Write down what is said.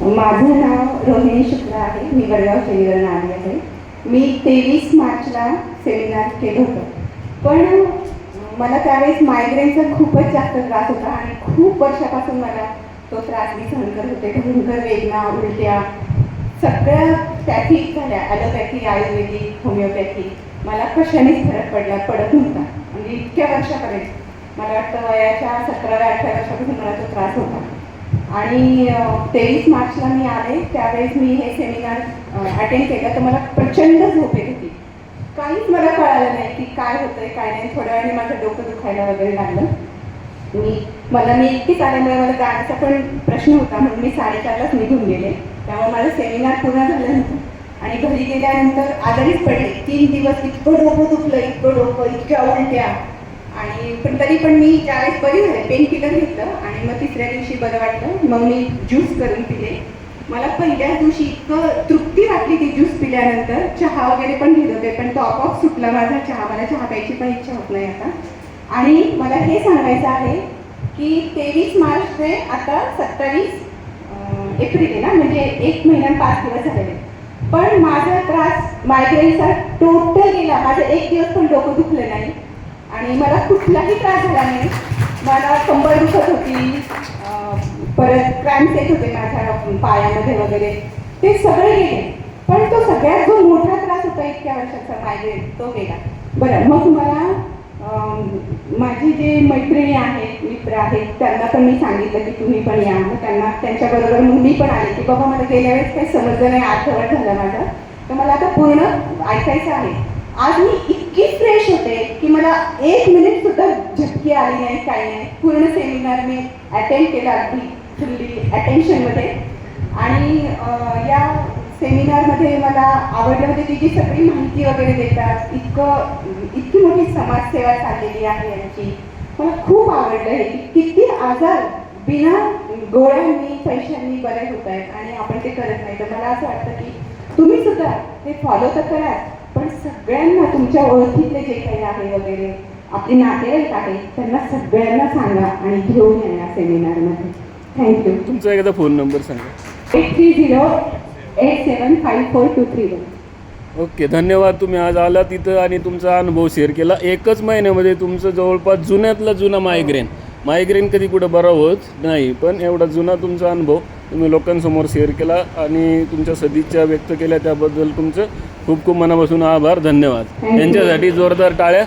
माझं नाव रोहिणी शुक्ला आहे. मी वडगाव शनिवारी आली आहे. मी 23 मार्चला सेमिनार केलं होतं, पण मला त्यावेळेस मायग्रेनचा खूपच जास्त त्रास होता आणि खूप वर्षापासून मला तो त्रास मी सहन करत होते. भयंकर वेदना, उलट्या, सगळ्या पॅथिक झाल्या, ॲलोपॅथी, आयुर्वेदिक, होमिओपॅथी. मला कशानेच फरक पडत नव्हता. म्हणजे इतक्या वर्षापर्यंत मला वाटतं वयाच्या 17-18 वर्षापासून मला तो त्रास होता. आणि 23 मार्चला मी आले, त्यावेळेस मी हे सेमिनार अटेंड केलं. तर मला प्रचंड झोप येत होती. काहीच मला कळालं नाही की काय होतंय काय नाही. थोड्या वेळाने माझं डोकं दुखायला वगैरे लागलं. मी एकटीच आल्यामुळे मला जाण्याचा पण प्रश्न होता, म्हणून मी 4:30लाच निघून गेले. त्यामुळे माझं सेमिनार पूर्ण झालं नव्हतं आणि घरी गेल्यानंतर आजारीच पडले. 3 दिवस इतकं डोकं दुखलं, इतकं डोकं, इतक्या उलट्या. आणि पण तरी पण मी त्यावेळेस बरी झाले. पेन किलर घेतलं आणि मग 3ऱ्या दिवशी बरं वाटलं. मग मी ज्यूस करून पिले. मला पहिल्याच दिवशी इतकं तृप्ती वाटली ती ज्यूस पिल्यानंतर. चहा वगैरे पण घेत होते, पण तो आपोआप सुटला माझा चहा. मला चहा प्यायची पण इच्छा होत नाही आता. आणि मला हे सांगायचं आहे की 23 मार्च ते आता 27 एप्रिल आहे ना, म्हणजे 1 महिना 5 दिवस झालेले. पण माझा त्रास मायग्रेनचा टोटल गेला. माझं 1 दिवस पण डोकं दुखलं नाही आणि मला कुठलाही त्रास झाला नाही. मला कंबर दुखत होती, परत क्रॅम्प्स येत होते माझ्या पायामध्ये वगैरे, ते सगळे गेले. पण तो सगळ्यात जो मोठा त्रास होता इतक्या वर्षाचा मायग्रेन, तो गेला. बरं, मग मला माझी जे मैत्रिणी आहेत, मित्र आहेत, त्यांना पण मी सांगितलं की तुम्ही पण या. मग त्यांच्याबरोबर मग मी पण आले की बाबा मला गेल्या वेळेस काही समजलं नाही, अर्धवट झालं माझं, तर मला आता पूर्ण ऐकायचं आहे. आज मी इतकी फ्रेश होते की मला 1 मिनिट सुद्धा झटकी आली नाही, काही नाही. पूर्ण सेमिनार मी अटेंड केला अगदी फुल्ली अटेन्शनमध्ये. आणि या सेमिनारमध्ये मला आवडलं म्हणजे ती जी सगळी माहिती वगैरे देतात, इतकी मोठी समाजसेवा चाललेली आहे यांची. मला खूप आवडलं हे. किती आजार बिना गोळ्यांनी पैशांनी बरे होत आहेत आणि आपण ते करत नाही. तर मला असं वाटतं की तुम्ही सुद्धा हे फॉलो तर करा, पण सगळ्यांना तुमच्या ओळखीतले जे काही आहे वगैरे आपले नातेवाईक आहेत त्यांना सगळ्यांना सांगा आणि घेऊन या सेमिनारमध्ये. थँक्यू. तुमचा एकदा फोन नंबर सांगा. 8308754231. ओके, धन्यवाद. तुम्ही आज आला तिथं आणि तुमचा अनुभव शेअर केला. 1च महिन्यामध्ये तुमचं जवळपास जुन्यातला जुना मायग्रेन कधी कुठं बरा होत नाही, पण एवढा जुना तुमचा अनुभव तुम्ही लोकांसमोर शेअर केला आणि तुमच्या सदिच्छा व्यक्त केल्या, त्याबद्दल तुमचं खूप खूप मनापासून आभार, धन्यवाद. त्यांच्यासाठी जोरदार टाळ्या.